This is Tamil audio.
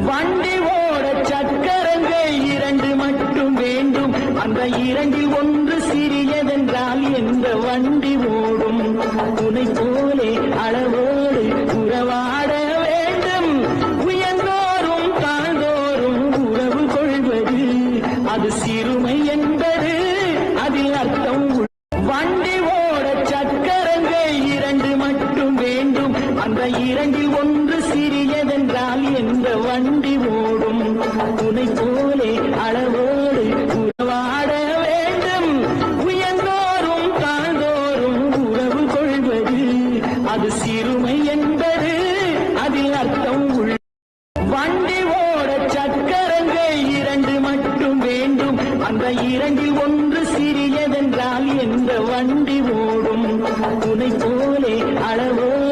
வண்டி ஓட சக்கரங்கள் இரண்டு மட்டும் வேண்டும். அந்த இரண்டில் ஒன்று சிறியதென்றால் எந்த வண்டி ஓடும்? உனை போலே அளவோடு உறவாட வேண்டும். உயர்ந்தோறும் தாழ்ந்தோறும் உறவு கொள்வது அது சிறுமை என்பது அதில் அர்த்தம். வண்டி ஓட சக்கரங்கள் இரண்டு மட்டும் வேண்டும். அந்த இரண்டில் ஒன்று சிறியதென்றால் எந்த வண்டி ஓடும்? உனை போலே அளவோடு உறவாட வேண்டும். உயர்ந்தோறும் தாழ்ந்தோறும் உறவு கொள்வது அது சிறுமை என்பது அதில் அர்த்தம். வண்டி ஓட சக்கரங்கள் இரண்டு மட்டும் வேண்டும். அந்த இரண்டில் ஒன்று சிறியதென்றால் எந்த வண்டி ஓடும்? உனை போலே அளவோடு